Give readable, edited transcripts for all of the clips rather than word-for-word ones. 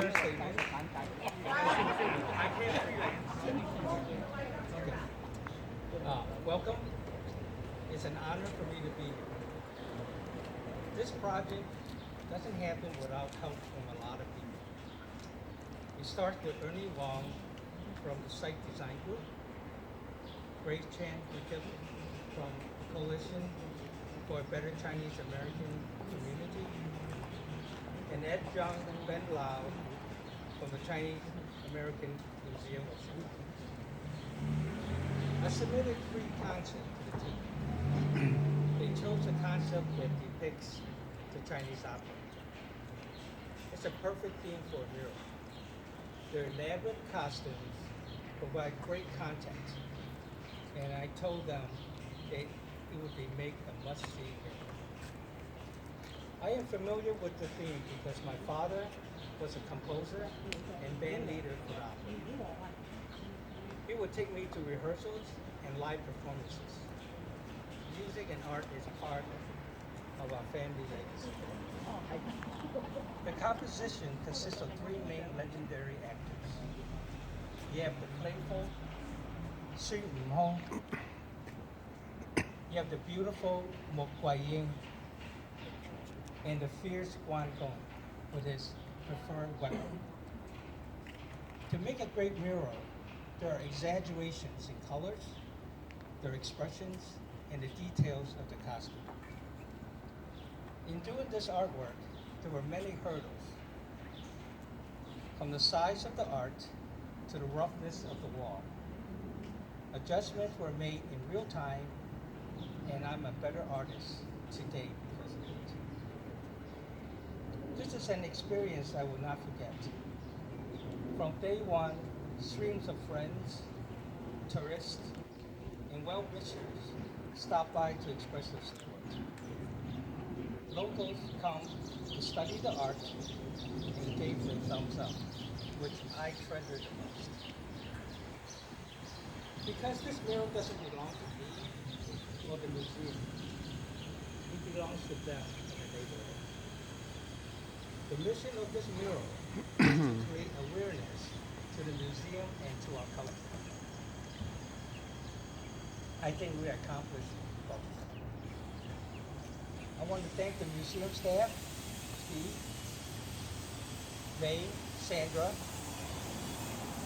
first statement. I can't freelance. Okay. Welcome. It's an honor for me to be here. This project doesn't happen without help from a lot of people. It starts with Ernie Wong from the Site Design Group, Grace Chan McKibben from the Coalition for a Better Chinese American Community, and Ed Zhang and Ben Lau from the Chinese American Museum of Art. I submitted 3 concepts to the team. They chose a concept that depicts the Chinese opera. It's a perfect theme for a mural. Their elaborate costumes provide great context, and I told them that it would be make a must-see mural. I am familiar with the theme because my father was a composer and band leader for opera. He would take me to rehearsals and live performances. Music and art is part of our family legacy. The composition consists of 3 main legendary actors. You have the playful Sui Ying, you have the beautiful Mo Guaying, and the fierce Guan Gong with his preferred weapon. To make a great mural, there are exaggerations in colors, their expressions, and the details of the costume. In doing this artwork, there were many hurdles, from the size of the art to the roughness of the wall. Adjustments were made in real time, and I'm a better artist today because of it. This is an experience I will not forget. From day one, streams of friends, tourists, and well-wishers stop by to express their support. Locals come to study the art and gave their thumbs up, which I treasure the most. Because this mural doesn't belong to me or the museum, it belongs to them and the neighborhood. The mission of this mural is to create awareness to the museum and to our culture. I think we accomplished both. I want to thank the museum staff, Steve, Ray, Sandra,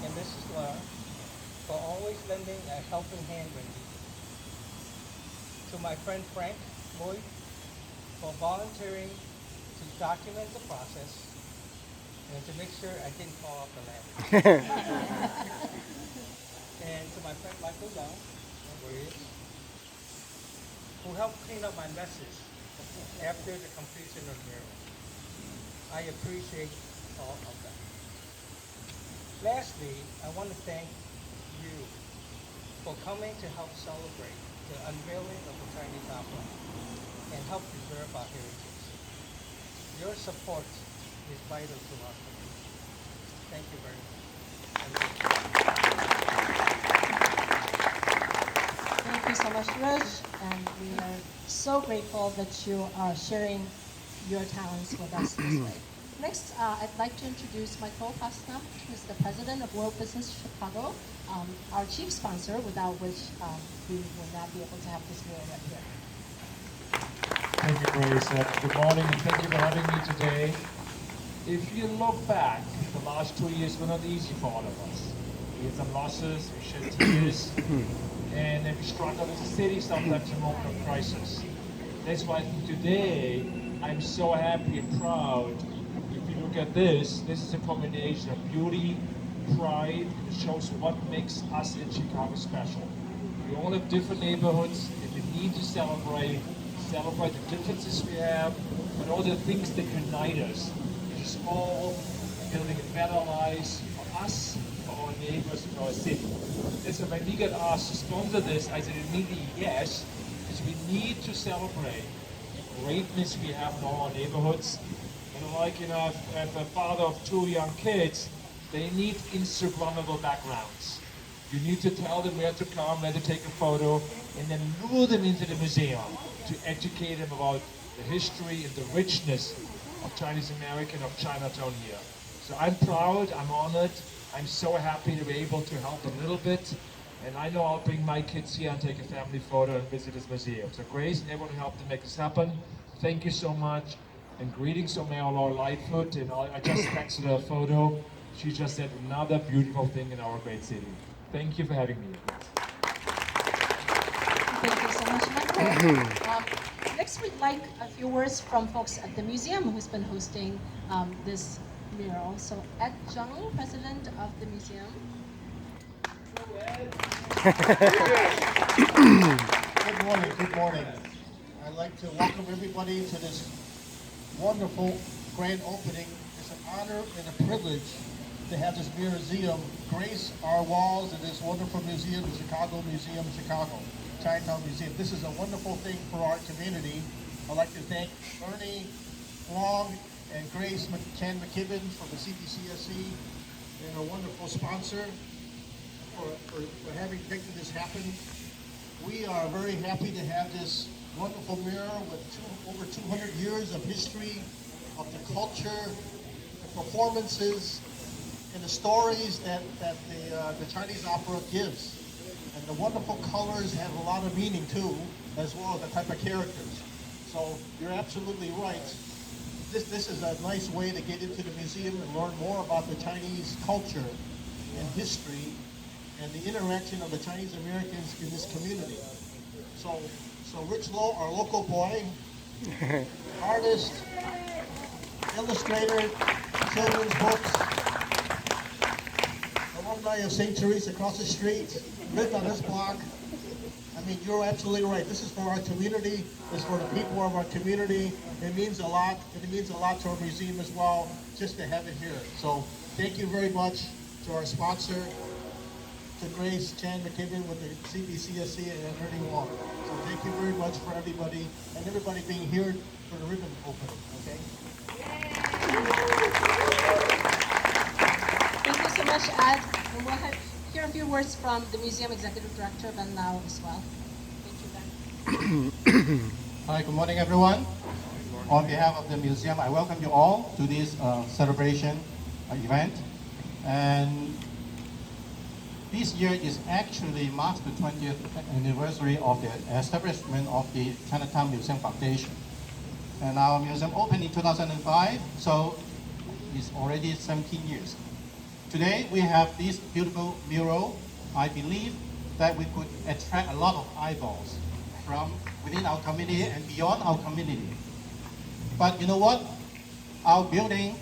and Mrs. Lara, for always lending a helping hand when needed. To my friend Frank Lloyd for volunteering to document the process and to make sure I didn't fall off the ladder. And to my friend Michael Young, where he is, who helped clean up my messes after the completion of the mural. I appreciate all of that. Lastly, I want to thank you for coming to help celebrate the unveiling of the Chinese opera and help preserve our heritage. Your support is vital to our community. Thank you very much. Thank you so much, Rich, and we are so grateful that you are sharing your talents with us this way. Next, I'd like to introduce my co-pastor, who is the president of World Business Chicago, our chief sponsor, without which we would not be able to have this mural right here. Thank you, Grace. Good morning, and thank you for having me today. If you look back, the last 2 years were not easy for all of us. We had some losses, we shed tears, and then we struggled as a city sometimes in moment of crisis. That's why today I'm so happy and proud. If you look at this is a combination of beauty, pride, and it shows what makes us in Chicago special. We all have different neighborhoods, and we need to celebrate the differences we have, but all the things that unite us. It is all building a better lives for us, for our neighbors, for our city. That's why when we got asked to sponsor this, I said immediately yes, because we need to celebrate the greatness we have in all our neighborhoods. And like, I have a father of 2 young kids, they need Instagrammable backgrounds. You need to tell them where to come, where to take a photo, and then lure them into the museum to educate them about the history and the richness of Chinese American, of Chinatown here. So I'm proud, I'm honored, I'm so happy to be able to help a little bit. And I know I'll bring my kids here and take a family photo and visit this museum. So Grace and everyone who helped to make this happen, thank you so much. And greetings from Mayor Laura Lightfoot. And I just texted her a photo. She just said another beautiful thing in our great city. Thank you for having me. Thank you so much, Michael. Next, we'd like a few words from folks at the museum who's been hosting this mural. So Ed Zhang, president of the museum. Good morning, good morning. I'd like to welcome everybody to this wonderful grand opening. It's an honor and a privilege to have this museum grace our walls in this wonderful museum, the Chicago Museum, Chicago, Chinatown Museum. This is a wonderful thing for our community. I'd like to thank Ernie Wong and Grace Chan McKibben from the CPCSE and our wonderful sponsor for having making this happen. We are very happy to have this wonderful mural with over 200 years of history, of the culture, the performances, and the stories that the Chinese opera gives. And the wonderful colors have a lot of meaning too, as well as the type of characters. So you're absolutely right. This is a nice way to get into the museum and learn more about the Chinese culture and history and the interaction of the Chinese Americans in this community. So Rich Lowe, our local boy, artist, illustrator, children's books, alumni of St. Teresa across the street, lived on this block. I mean, you're absolutely right. This is for our community. It's for the people of our community. It means a lot, and it means a lot to our museum as well, just to have it here. So thank you very much to our sponsor, to Grace Chan McKibben with the CBCSC and Ernie Wong. So thank you very much for everybody and everybody being here for the ribbon opening. Okay. Thank you so much, Ed. And we'll hear a few words from the museum executive director, Ben Lau, as well. Thank you, Ben. Hi, good morning, everyone. On behalf of the museum, I welcome you all to this celebration event. And this year is actually marks the 20th anniversary of the establishment of the Chinatown Museum Foundation. And our museum opened in 2005, so it's already 17 years. Today, we have this beautiful mural. I believe that we could attract a lot of eyeballs from within our community and beyond our community. But you know what? Our building,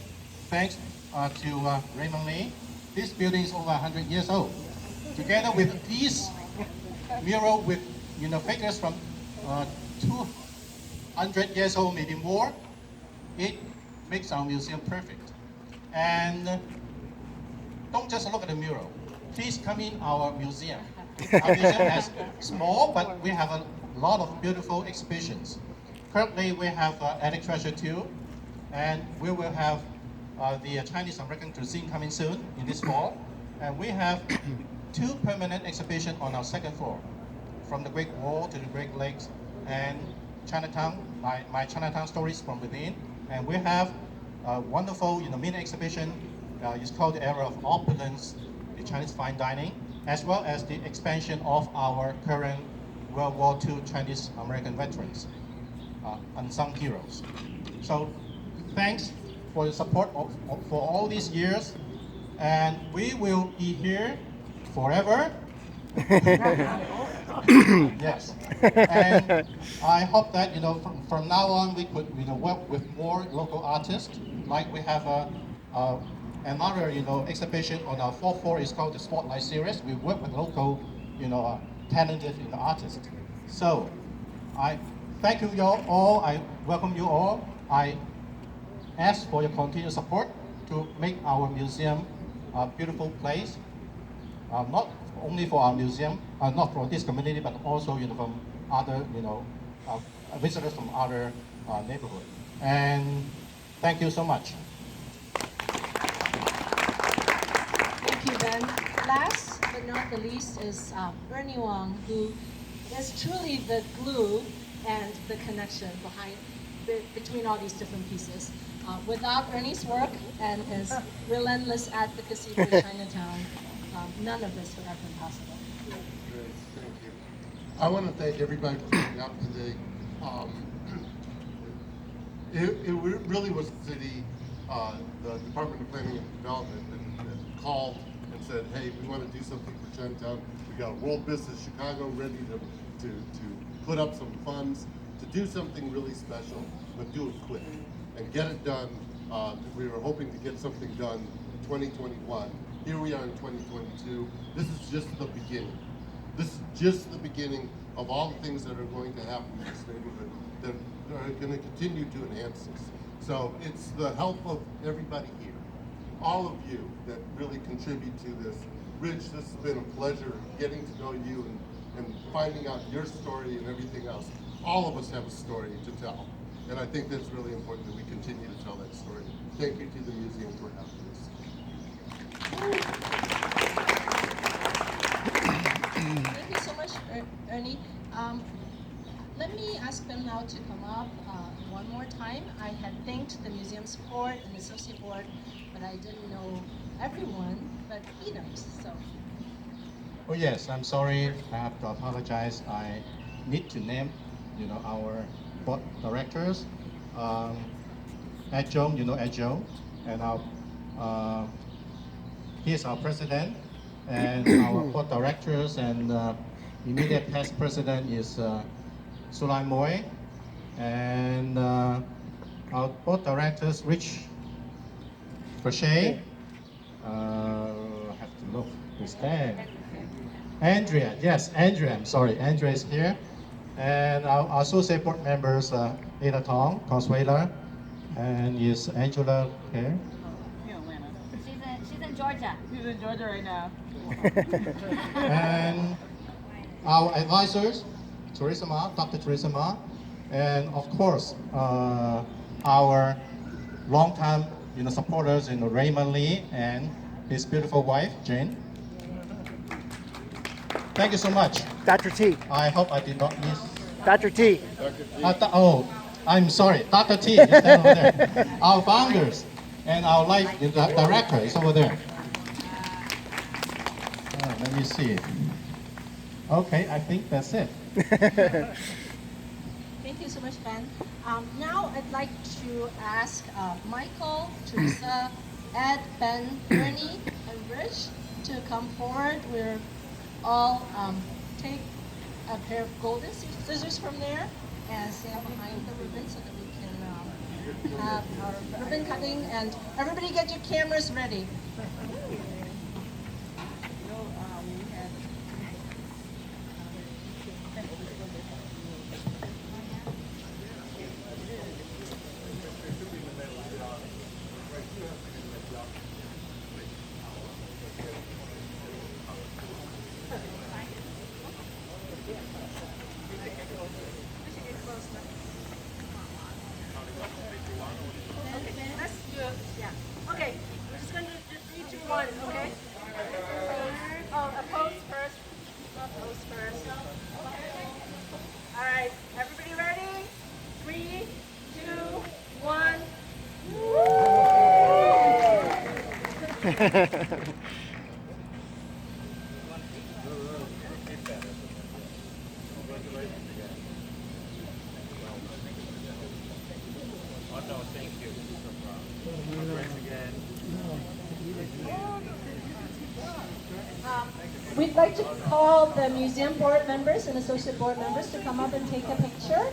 thanks to Raymond Lee, this building is over 100 years old. Together with this mural with figures from 200 years old, maybe more, it makes our museum perfect. And don't just look at the mural. Please come in our museum. Our museum is small, but we have a lot of beautiful exhibitions. Currently, we have Attic Treasure 2, and we will have the Chinese American cuisine coming soon in this fall. And we have 2 permanent exhibitions on our second floor, from the Great Wall to the Great Lakes and Chinatown, my Chinatown stories from within. And we have a wonderful mini exhibition. It's called the Era of Opulence, the Chinese Fine Dining, as well as the expansion of our current World War II Chinese American veterans, unsung heroes. So thanks for the support for all these years, and we will be here forever. Yes, and I hope that from now on we could work with more local artists. Like we have another exhibition on our 4th floor. Is called the Spotlight Series. We work with local talented artists. So I thank you all. I welcome you all. I ask for your continued support to make our museum a beautiful place. Not only for our museum, not for this community, but also from other visitors from other neighborhoods. And thank you so much. Thank you, Ben. Last but not the least is Ernie Wong, who is truly the glue and the connection behind between all these different pieces. Without Ernie's work and his relentless advocacy for Chinatown, none of this would have been possible. Great, thank you. I want to thank everybody for coming out today. It really was the city, the Department of Planning and Development that called and said, hey, we want to do something for Chinatown. We got World Business Chicago ready to put up some funds to do something really special, but do it quick and get it done. We were hoping to get something done in 2021. Here we are in 2022. This is just the beginning. This is just the beginning of all the things that are going to happen in this neighborhood that are going to continue to enhance this. So it's the help of everybody here, all of you that really contribute to this. Rich, this has been a pleasure getting to know you and finding out your story and everything else. All of us have a story to tell. And I think that's really important that we continue to tell that story. Thank you to the museum for having this. Thank you so much, Ernie. Let me ask them now to come up one more time. I had thanked the museum's board and the associate board, but I didn't know everyone, but he knows, so. Oh yes, I'm sorry. I have to apologize. I need to name, our board directors. Ed Jong, Ed Jong, and he is our president, and our board directors and immediate past president is Sulai Moy, and our board directors Rich Crochet. I have to look his name. Andrea, yes, Andrea. I'm sorry, Andrea is here, and our associate board members Ada Tong, Consuela, and is Angela here. She's in Georgia. She's in Georgia right now. And our advisors, Dr. Teresa Ma, and of course, our longtime supporters, Raymond Lee and his beautiful wife, Jane. Thank you so much. Dr. T. I hope I did not miss. Dr. T. Oh, I'm sorry, Dr. T is over there. Our founders and our life director is over there. Let me see. Okay, I think that's it. Thank you so much, Ben. Now I'd like to ask Michael, Teresa, Ed, Ben, Ernie, and Rich to come forward. We're all take a pair of golden scissors from there and stand behind the ribbon so that we can have our ribbon cutting. And everybody get your cameras ready. Okay, we're just going to do 3, 2, 1, okay? Oh, a pose first. A pose first. All right, everybody ready? 3, 2, 1. We'd like to call the museum board members and associate board members to come up and take a picture.